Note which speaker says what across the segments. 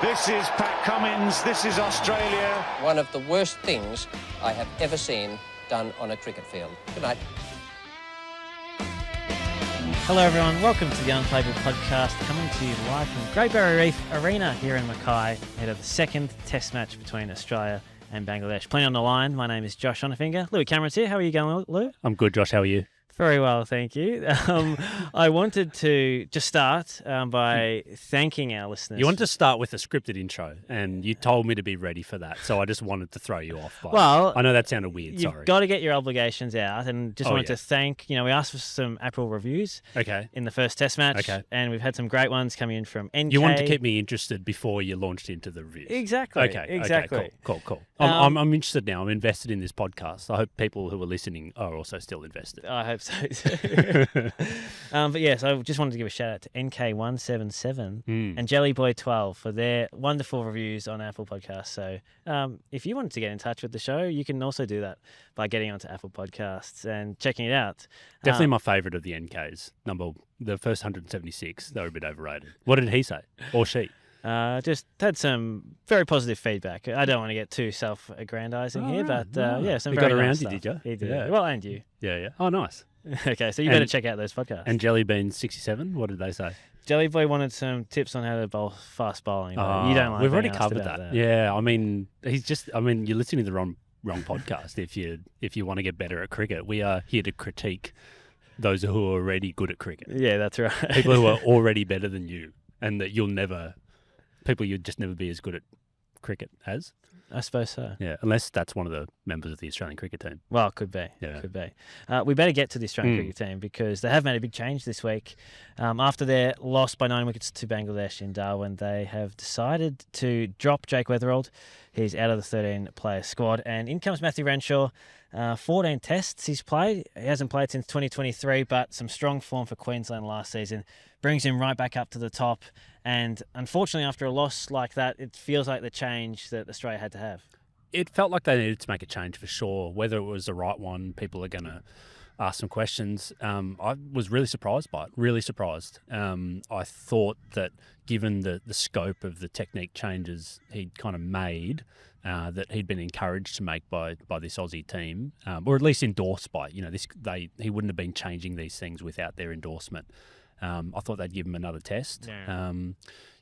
Speaker 1: This is Pat Cummins, this is Australia.
Speaker 2: One of the worst things I have ever seen done on a cricket field. Good night.
Speaker 3: Hello everyone, welcome to the Unplayable Podcast, coming to you live from Great Barrier Reef Arena here in Mackay, ahead of the second test match between Australia and Bangladesh. Playing on the line, my name is Josh Schonafinger. Louis Cameron's here. How are you going, Lou?
Speaker 4: I'm good, Josh. How are you?
Speaker 3: Very well, thank you. I wanted to just start by thanking our listeners.
Speaker 4: You wanted to start with a scripted intro, and you told me to be ready for that, so I just wanted to throw you off.
Speaker 3: Well,
Speaker 4: I know that sounded weird,
Speaker 3: you've
Speaker 4: sorry.
Speaker 3: got to get your obligations out, and just wanted to thank, we asked for some April reviews in the first test match, and we've had some great ones coming in from NK.
Speaker 4: You wanted to keep me interested before you launched into the reviews.
Speaker 3: Exactly.
Speaker 4: Okay, cool. I'm interested now. I'm invested in this podcast. I hope people who are listening are also still invested.
Speaker 3: I hope so too. But yes, I just wanted to give a shout out to NK177 and Jellyboy12 for their wonderful reviews on Apple Podcasts. So if you wanted to get in touch with the show, you can also do that by getting onto Apple Podcasts and checking it out.
Speaker 4: Definitely my favourite of the NKs. The first 176, they were a bit overrated. What did he say? Or she?
Speaker 3: Just had some very positive feedback. I don't want to get too self-aggrandizing here, but some
Speaker 4: he
Speaker 3: very
Speaker 4: got around
Speaker 3: nice
Speaker 4: you,
Speaker 3: stuff.
Speaker 4: did you?
Speaker 3: He did.
Speaker 4: Yeah.
Speaker 3: Well, and you.
Speaker 4: Yeah. Oh, nice.
Speaker 3: Okay, so you better check out those podcasts.
Speaker 4: And Jellybean67, what did they say?
Speaker 3: Jellyboy wanted some tips on how to bowl fast bowling. But you don't like.
Speaker 4: We've already covered that. Yeah, I mean, you're listening to the wrong podcast. If you want to get better at cricket, we are here to critique those who are already good at cricket.
Speaker 3: Yeah, that's right.
Speaker 4: People who are already better than you, and that you'd just never be as good at cricket as.
Speaker 3: I suppose so.
Speaker 4: Yeah, unless that's one of the members of the Australian cricket team.
Speaker 3: Well, it could be.
Speaker 4: Yeah.
Speaker 3: Could be. We better get to the Australian cricket team because they have made a big change this week. After their loss by 9 wickets to Bangladesh in Darwin, they have decided to drop Jake Weatherald. He's out of the 13-player squad. And in comes Matt Renshaw. 14 tests he's played. He hasn't played since 2023, but some strong form for Queensland last season brings him right back up to the top. And unfortunately, after a loss like that, it feels like the change that Australia had to have. It
Speaker 4: felt like they needed to make a change for sure. Whether it was the right one, people are going to ask some questions. I was really surprised by it, really surprised. I thought that given the scope of the technique changes he'd kind of made, that he'd been encouraged to make by this Aussie team, or at least endorsed by, he wouldn't have been changing these things without their endorsement. I thought they'd give him another test. Yeah.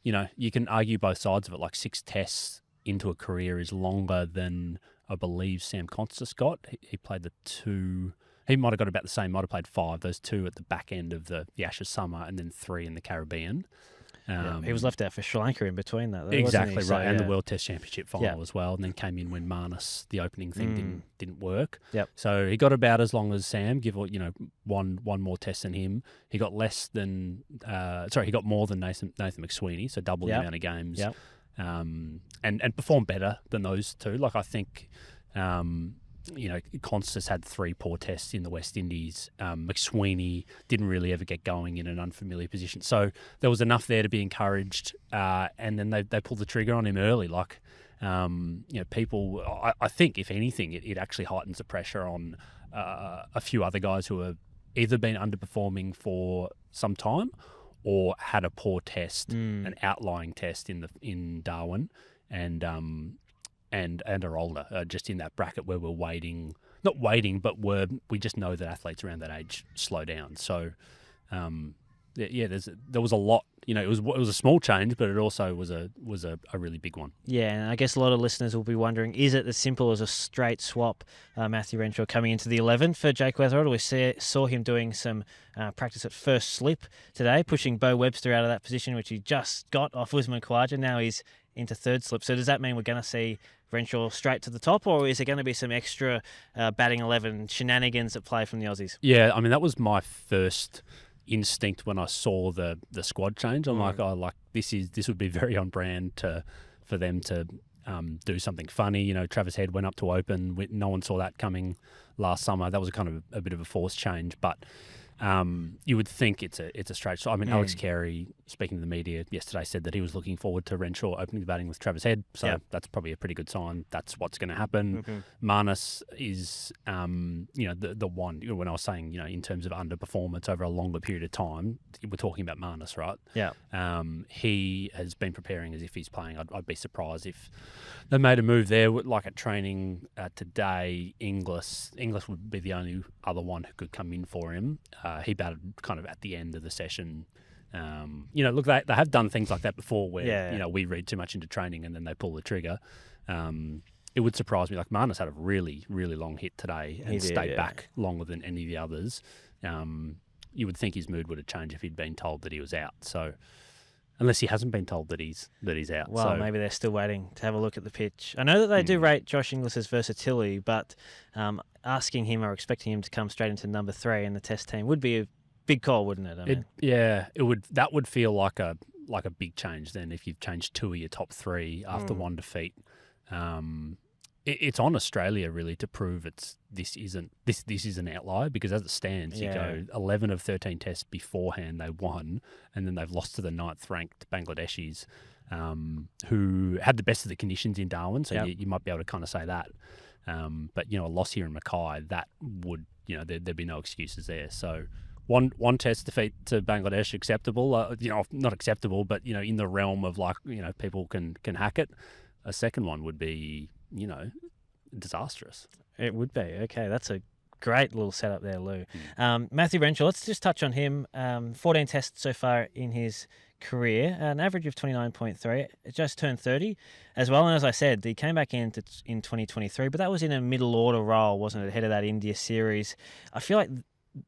Speaker 4: You can argue both sides of it, like 6 tests into a career is longer than I believe Sam Constas got. He played the 2... He might have got about the same, might have played 5, those 2 at the back end of the Ashes summer and then 3 in the Caribbean.
Speaker 3: He was left out for Sri Lanka in between that, though,
Speaker 4: exactly
Speaker 3: wasn't he?
Speaker 4: right, and the World Test Championship final as well, and then came in when Marnus, the opening thing didn't work.
Speaker 3: Yep.
Speaker 4: So he got about as long as Sam, one more test than him. He got he got more than Nathan McSweeney, so double the amount of games.
Speaker 3: Yep.
Speaker 4: And performed better than those 2. Like I think, Constas had 3 poor tests in the West Indies. McSweeney didn't really ever get going in an unfamiliar position. So there was enough there to be encouraged. And then they pulled the trigger on him early. Like, people, I think, if anything, it actually heightens the pressure on a few other guys who have either been underperforming for some time or had a poor test, an outlying test in Darwin, and are older, just in that bracket where we're not waiting, but we just know that athletes around that age slow down. So, there was a lot. It was a small change, but it also was a really big one. Yeah,
Speaker 3: and I guess a lot of listeners will be wondering: is it as simple as a straight swap? Matthew Renshaw coming into the 11 for Jake Weatherald. We saw him doing some practice at first slip today, pushing Bo Webster out of that position, which he just got off Usman Khawaja. Now he's into third slip. So does that mean we're going to see Renshaw straight to the top, or is there going to be some extra batting 11 shenanigans at play from the Aussies?
Speaker 4: Yeah, I mean, that was my first instinct when I saw the squad change. I'm like, this would be very on brand for them to do something funny. Travis Head went up to open. No one saw that coming last summer. That was kind of a bit of a forced change, but You would think it's a straight shot. I mean, Alex Carey, speaking to the media yesterday, said that he was looking forward to Renshaw opening the batting with Travis Head, so that's probably a pretty good sign. That's what's going to happen. Marnus is, the one, when I was saying, in terms of underperformance over a longer period of time, we're talking about Marnus, right?
Speaker 3: Yeah.
Speaker 4: He has been preparing as if he's playing. I'd be surprised if they made a move there, like at training today. Inglis would be the only other one who could come in for him. He batted kind of at the end of the session. Look, they have done things like that before where, we read too much into training and then they pull the trigger. It would surprise me. Like Marnus had a really, really long hit today and stayed back longer than any of the others. You would think his mood would have changed if he'd been told that he was out. So unless he hasn't been told that he's out.
Speaker 3: Well, maybe they're still waiting to have a look at the pitch. I know that they do rate Josh Inglis's versatility, but asking him or expecting him to come straight into number 3 in the Test team would be a big call, wouldn't it?
Speaker 4: It would. That would feel like a big change then if you've changed 2 of your top 3 after one defeat. It's on Australia really to prove this is an outlier, because as it stands, you go 11 of 13 tests beforehand they won, and then they've lost to the 9th ranked Bangladeshis, who had the best of the conditions in Darwin. So you might be able to kind of say that. But a loss here in Mackay, that would there'd be no excuses there. So one test defeat to Bangladesh acceptable, not acceptable, but in the realm of people can hack it. A second one would be disastrous.
Speaker 3: It would be. Okay, that's a great little setup there, Lou. Matthew Renshaw, let's just touch on him. 14 tests so far in his career, an average of 29.3. It just turned 30 as well. And as I said, he came back in 2023, but that was in a middle order role, wasn't it, ahead of that India series. I feel like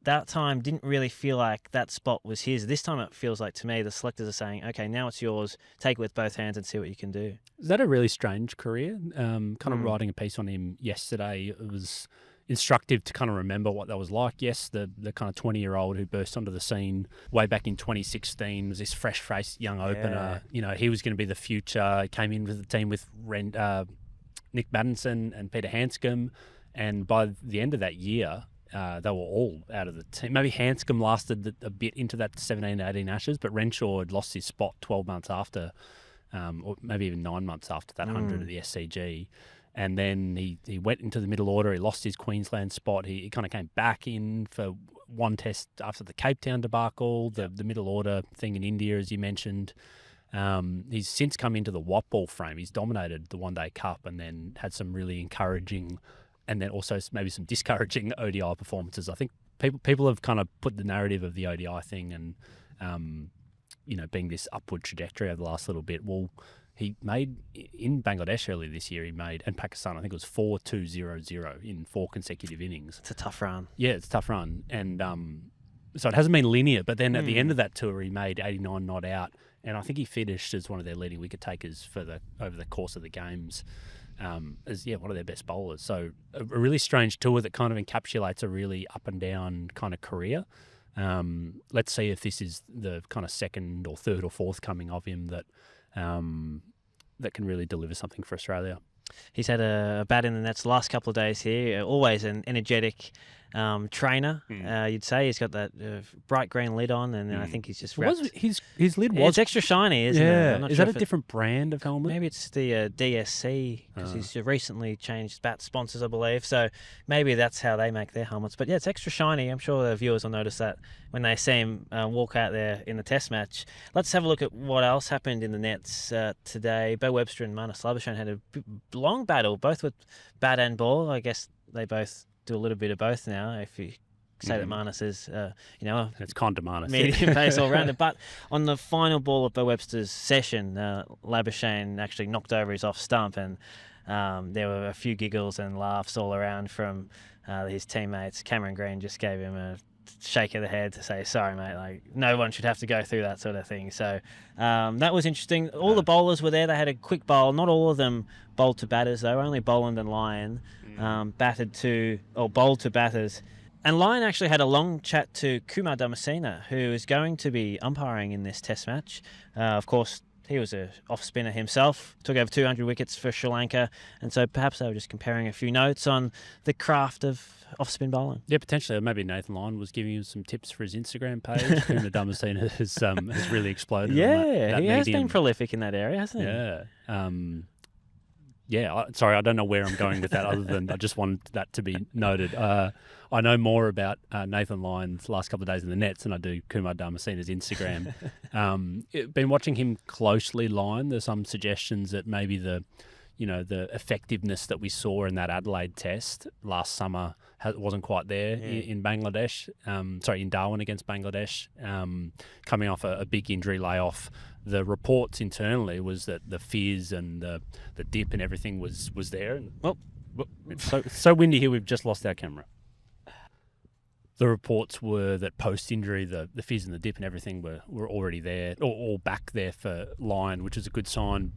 Speaker 3: that time didn't really feel like that spot was his. This time it feels like, to me, the selectors are saying, okay, now it's yours. Take it with both hands and see what you can do.
Speaker 4: Is that a really strange career? Kind of writing a piece on him yesterday, it was instructive to kind of remember what that was like. Yes, the kind of 20-year-old who burst onto the scene way back in 2016 was this fresh-faced young opener. He was going to be the future. He came in with the team with Nick Maddinson and Peter Hanscom, and by the end of that year, they were all out of the team. Maybe Hanscom lasted a bit into that 17-18 Ashes, but Renshaw had lost his spot 12 months after, or maybe even 9 months after that 100 at the SCG. And then he went into the middle order. He lost his Queensland spot. He kind of came back in for one test after the Cape Town debacle, the middle order thing in India, as you mentioned. He's since come into the white ball frame. He's dominated the One Day Cup and then had some really encouraging and then also maybe some discouraging ODI performances. I think people have kind of put the narrative of the ODI thing and, being this upward trajectory over the last little bit. Well, he made, in Bangladesh earlier this year, and Pakistan, I think it was 4-2-0-0 in 4 consecutive innings.
Speaker 3: It's a tough run.
Speaker 4: Yeah, it's a tough run. And so it hasn't been linear, but then at the end of that tour, he made 89 not out. And I think he finished as one of their leading wicket takers over the course of the games. As one of their best bowlers. So a really strange tour that kind of encapsulates a really up and down kind of career. Let's see if this is the kind of second or third or fourth coming of him that can really deliver something for Australia.
Speaker 3: He's had a bat in the nets the last couple of days here. Always an energetic trainer, you'd say. He's got that bright green lid on, and I think he's just wrapped.
Speaker 4: His lid was...
Speaker 3: It's extra shiny, isn't it? I'm not
Speaker 4: is
Speaker 3: sure
Speaker 4: that a different brand of helmet?
Speaker 3: Maybe it's the DSC, because he's recently changed bat sponsors, I believe. So maybe that's how they make their helmets. But yeah, it's extra shiny. I'm sure the viewers will notice that when they see him walk out there in the test match. Let's have a look at what else happened in the nets today. Bo Webster and Marnus Labuschagne had a long battle, both with bat and ball. I guess they both do a little bit of both now, if you say that Marnus is,
Speaker 4: it's Conda Marnus.
Speaker 3: Medium pace all-rounder. But on the final ball of Bo Webster's session, Labuschagne actually knocked over his off stump, and there were a few giggles and laughs all around from his teammates. Cameron Green just gave him a shake of the head to say, sorry, mate, like no one should have to go through that sort of thing. So that was interesting. All the bowlers were there. They had a quick bowl. Not all of them bowled to batters, though. Only Boland and Lyon bowled to batters. And Lyon actually had a long chat to Kumar Damasina, who is going to be umpiring in this test match. Of course, he was a off spinner himself, took over 200 wickets for Sri Lanka, and so perhaps they were just comparing a few notes on the craft of off spin bowling.
Speaker 4: Yeah, potentially. Maybe Nathan Lyon was giving him some tips for his Instagram page. Kuma Damascene has really exploded.
Speaker 3: Yeah,
Speaker 4: that
Speaker 3: he has
Speaker 4: medium.
Speaker 3: been prolific in that area, hasn't he?
Speaker 4: Yeah. Sorry, I don't know where I'm going with that other than I just wanted that to be noted. I know more about Nathan Lyon's last couple of days in the nets than I do Kumar Dharmasena's Instagram. Been watching him closely, Lyon. There's some suggestions that maybe the effectiveness that we saw in that Adelaide test last summer wasn't quite there in Bangladesh. In Darwin against Bangladesh, coming off a big injury layoff. The reports internally was that the fizz and the dip and everything was there. And, it's so windy here. We've just lost our camera. The reports were that post-injury, the fizz and the dip and everything were already there, or all back there for Lyon, which is a good sign.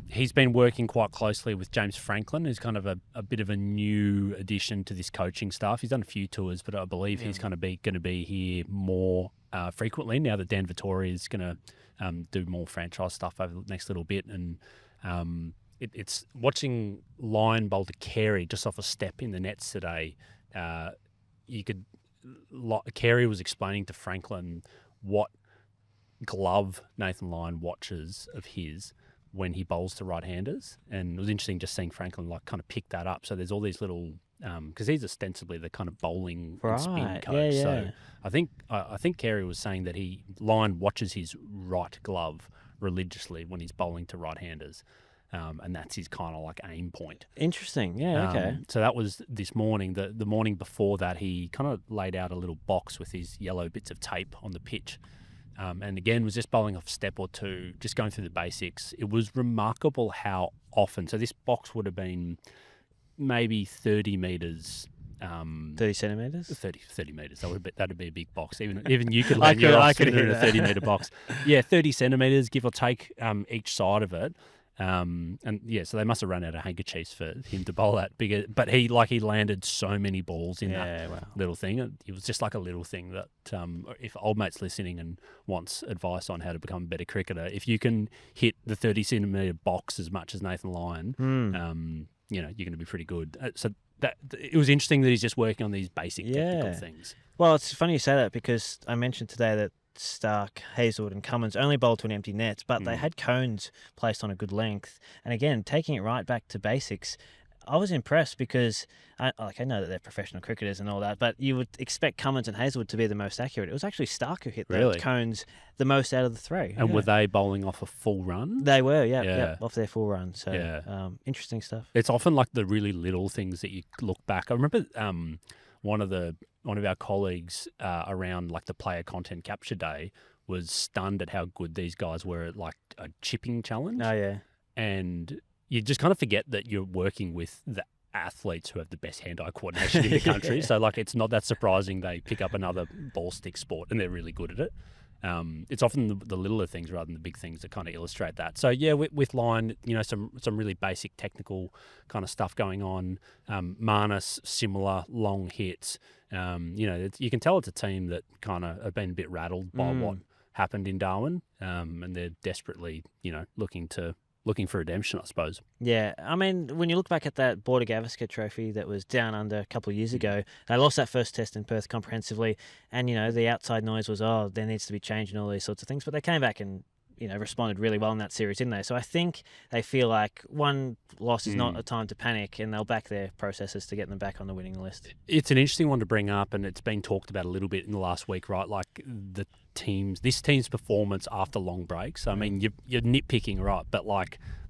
Speaker 4: He's been working quite closely with James Franklin, who's kind of a bit of a new addition to this coaching staff. He's done a few tours, but I believe he's going to be here more frequently now that Dan Vittori is going to do more franchise stuff over the next little bit. And it's watching Lyon bowl to Carey just off a step in the nets today. Carey was explaining to Franklin what glove Nathan Lyon watches of his when he bowls to right-handers, and it was interesting just seeing Franklin kind of pick that up. So there's all these little because he's ostensibly the kind of bowling and spin coach.
Speaker 3: Yeah.
Speaker 4: So I think Carey was saying that Lyon watches his right glove religiously when he's bowling to right-handers. And that's his kind of aim point.
Speaker 3: Interesting. Yeah, okay.
Speaker 4: So that was this morning. The morning before that, he kind of laid out a little box with these yellow bits of tape on the pitch. And again, was just bowling off a step or two, just going through the basics. It was remarkable how often. So this box would have been maybe 30 metres.
Speaker 3: 30 centimetres?
Speaker 4: 30 metres. That'd be a big box. Even you could land your off spinner in a 30-metre box. Yeah, 30 centimetres, give or take, each side of it. So they must have run out of handkerchiefs for him to bowl that bigger. But he landed so many balls in that little thing. It was just like a little thing that if old mate's listening and wants advice on how to become a better cricketer, if you can hit the 30 centimetre box as much as Nathan Lyon, you're going to be pretty good. So it was interesting that he's just working on these basic technical things.
Speaker 3: Well, it's funny you say that because I mentioned today that Stark, Hazelwood and Cummins only bowled to an empty net, but they had cones placed on a good length. And again, taking it right back to basics, I was impressed because I know that they're professional cricketers and all that, but you would expect Cummins and Hazelwood to be the most accurate. It was actually Stark who hit the cones the most out of the three.
Speaker 4: And were they bowling off a full run?
Speaker 3: They were, off their full run. So interesting stuff.
Speaker 4: It's often the really little things that you look back. I remember one of our colleagues around the player content capture day was stunned at how good these guys were at a chipping challenge.
Speaker 3: Oh yeah.
Speaker 4: And you just kind of forget that you're working with the athletes who have the best hand-eye coordination in the country. So it's not that surprising they pick up another ball stick sport and they're really good at it. It's often the littler things rather than the big things that kind of illustrate that. So yeah, with Lyon, some really basic technical kind of stuff going on. Marnus, similar long hits. You can tell it's a team that kind of have been a bit rattled by what happened in Darwin, and they're desperately, looking for redemption, I suppose.
Speaker 3: Yeah, I mean, when you look back at that Border Gavaskar trophy that was down under a couple of years ago, they lost that first test in Perth comprehensively, and, the outside noise was, there needs to be change and all these sorts of things, but they came back and, responded really well in that series, didn't they? So I think they feel like one loss is not a time to panic, and they'll back their processes to get them back on the winning list.
Speaker 4: It's an interesting one to bring up, and it's been talked about a little bit in the last week, right? This team's performance after long breaks. I mean, you're nitpicking, right? But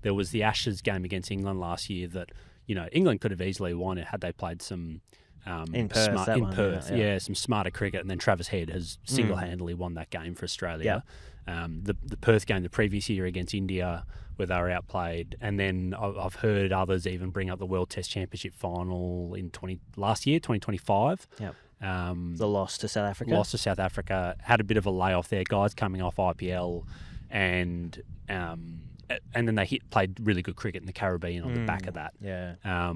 Speaker 4: there was the Ashes game against England last year that, England could have easily won it had they played some
Speaker 3: in Perth,
Speaker 4: some smarter cricket, and then Travis Head has single-handedly won that game for Australia. The Perth game the previous year against India, where they were outplayed, and then I've heard others even bring up the World Test Championship final in last year, 2025.
Speaker 3: Yep. The loss to South Africa.
Speaker 4: Had a bit of a layoff there, guys coming off IPL, and then they played really good cricket in the Caribbean on the back of that.
Speaker 3: Yeah.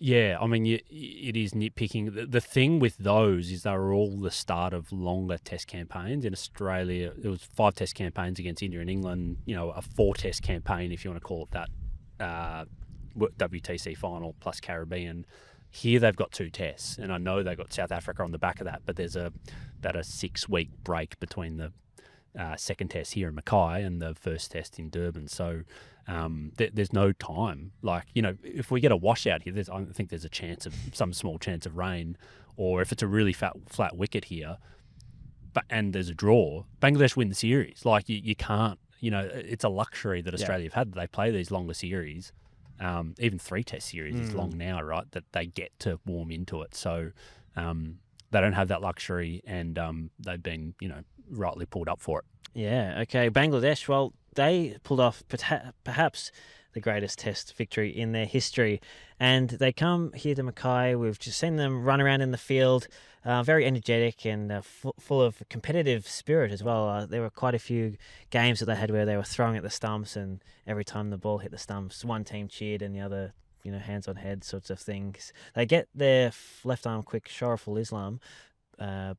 Speaker 4: Yeah, I mean, it is nitpicking. The thing with those is they were all the start of longer test campaigns. In Australia, there was 5 test campaigns against India and England, a 4-test campaign, if you want to call it that, WTC final plus Caribbean. Here they've got 2 tests, and I know they've got South Africa on the back of that, but there's about a 6-week break between the second test here in Mackay and the first test in Darwin. So there's no time. Like, if we get a washout here, I think there's some small chance of rain, or if it's a really flat wicket here, and there's a draw, Bangladesh win the series. Like, you can't, it's a luxury that Australia have had. They play these longer series. Even 3-test series is long now, right? That they get to warm into it. So they don't have that luxury, and they've been, rightly pulled up for it.
Speaker 3: Yeah, okay. Bangladesh, well, they pulled off perhaps the greatest test victory in their history. And they come here to Mackay. We've just seen them run around in the field, very energetic and full of competitive spirit as well. There were quite a few games that they had where they were throwing at the stumps, and every time the ball hit the stumps, one team cheered and the other, hands on head sorts of things. They get their left arm quick, Shoreful Islam,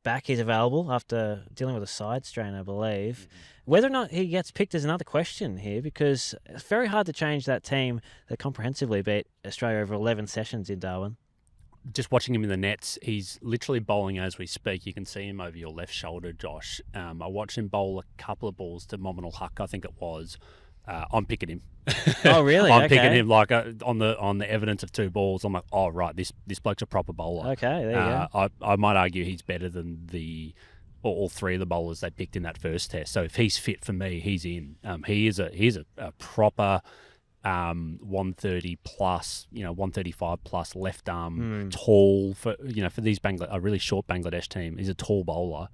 Speaker 3: back. He's available after dealing with a side strain, I believe. Mm-hmm. Whether or not he gets picked is another question here, because it's very hard to change that team that comprehensively beat Australia over 11 sessions in Darwin.
Speaker 4: Just watching him in the nets, he's literally bowling as we speak. You can see him over your left shoulder, Josh. I watched him bowl a couple of balls to Mominal Huck, I think it was. I'm picking him.
Speaker 3: Oh, really?
Speaker 4: I'm picking him like on the evidence of 2 balls. I'm like, oh, right, this bloke's a proper bowler.
Speaker 3: Okay, there you go.
Speaker 4: I might argue he's better than all 3 of the bowlers they picked in that first test. So if he's fit for me, he's in. He is a proper 130 plus, 135 plus left arm, tall for these a really short Bangladesh team. He's a tall bowler.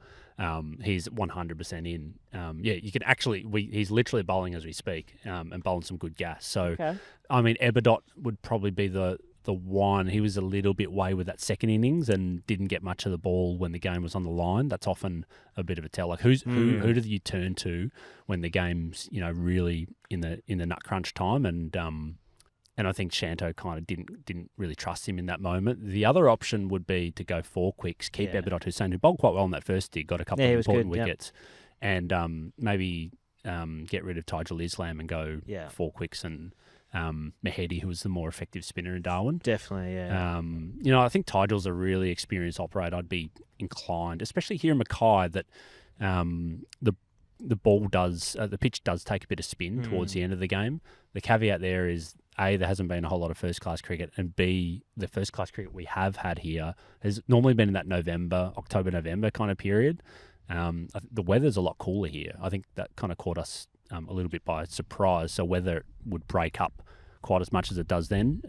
Speaker 4: He's 100% in. You can actually, he's literally bowling as we speak, and bowling some good gas. So, okay. I mean, Eberdot would probably be the one. He was a little bit way with that second innings and didn't get much of the ball when the game was on the line. That's often a bit of a tell. Like, who do you turn to when the game's really in the nut crunch time? And I think Shanto kind of didn't really trust him in that moment. The other option would be to go 4 quicks, keep Eberdot Hussain, who bowled quite well in that first dig, got a couple of important wickets, and maybe get rid of Tajul Islam and go 4 quicks and Mehedi, who was the more effective spinner in Darwin.
Speaker 3: Definitely, yeah.
Speaker 4: I think Tajul's a really experienced operator. I'd be inclined, especially here in Mackay, that the ball does, the pitch does take a bit of spin towards the end of the game. The caveat there is, A, there hasn't been a whole lot of first-class cricket, and B, the first-class cricket we have had here has normally been in that October-November kind of period. The weather's a lot cooler here. I think that kind of caught us a little bit by surprise. So whether it would break up quite as much as it does then,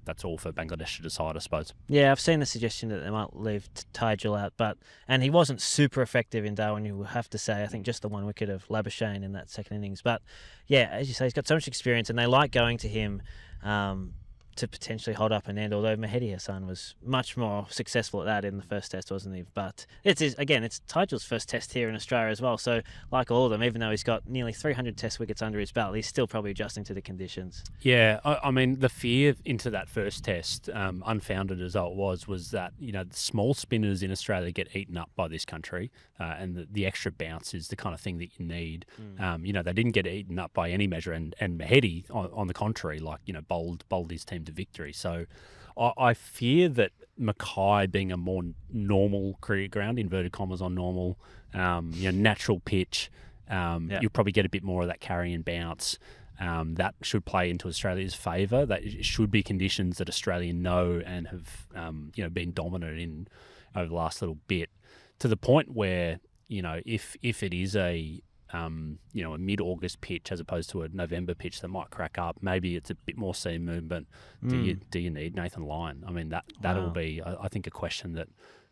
Speaker 4: that's all for Bangladesh to decide, I suppose.
Speaker 3: Yeah, I've seen the suggestion that they might leave Tajul out, and he wasn't super effective in Darwin, you have to say. I think just the 1 wicket of Labuschagne in that second innings. But yeah, as you say, he's got so much experience, and they like going to him to potentially hold up an end, although Mehedi Hassan was much more successful at that in the first test, wasn't he? But it's Tajul's first test here in Australia as well, so like all of them, even though he's got nearly 300 test wickets under his belt, he's still probably adjusting to the conditions.
Speaker 4: Yeah, I mean, the fear into that first test, unfounded as it was that, the small spinners in Australia get eaten up by this country, and the extra bounce is the kind of thing that you need. They didn't get eaten up by any measure, and Mehedi, on the contrary, bowled his team to victory. So I fear that Mackay, being a more normal cricket ground, inverted commas on normal, natural pitch, you'll probably get a bit more of that carry and bounce. That should play into Australia's favour. That should be conditions that Australia know and have been dominant in over the last little bit, to the point where if it is a mid-August pitch as opposed to a November pitch that might crack up, maybe it's a bit more seam movement. Do you need Nathan Lyon? I mean, that'll be, I think, a question that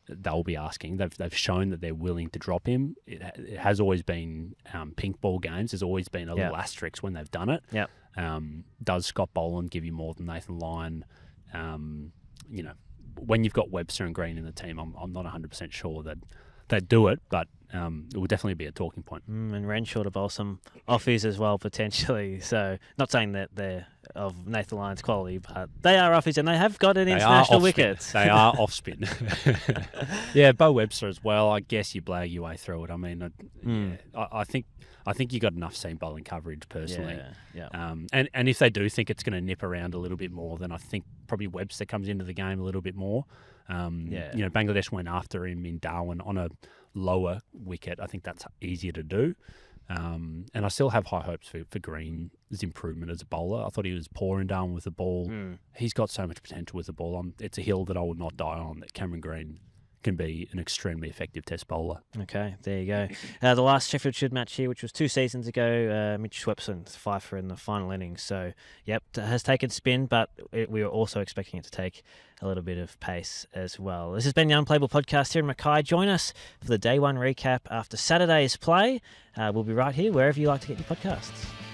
Speaker 4: they'll be asking. They've shown that they're willing to drop him. It has always been pink ball games. There's always been a little asterisk when they've done it.
Speaker 3: Yep.
Speaker 4: Does Scott Boland give you more than Nathan Lyon? When you've got Webster and Green in the team, I'm not 100% sure that they'd do it, but it will definitely be a talking point.
Speaker 3: And Renshaw to bowl some offies as well, potentially. So, not saying that they're of Nathan Lyon's quality, but they are Aussies and they have got an
Speaker 4: They
Speaker 3: international
Speaker 4: are
Speaker 3: wicket.
Speaker 4: They are off spin. Yeah, Bo Webster as well. I guess you blag your way through it. I mean, I think you got enough seam bowling coverage personally.
Speaker 3: Yeah.
Speaker 4: And if they do think it's going to nip around a little bit more, then I think probably Webster comes into the game a little bit more. Bangladesh went after him in Darwin on a lower wicket. I think that's easier to do. And I still have high hopes for Green's improvement as a bowler. I thought he was poor in Darwin with the ball. He's got so much potential with the ball. It's a hill that I would not die on, that Cameron Green can be an extremely effective test bowler. Okay, there you go.
Speaker 3: The last Sheffield Shield match here, which was 2 seasons ago, Mitch Swepson's fifer in the final innings. So, yep, has taken spin, but we were also expecting it to take a little bit of pace as well. This has been the Unplayable Podcast here in Mackay. Join us for the Day 1 recap after Saturday's play. We'll be right here wherever you like to get your podcasts.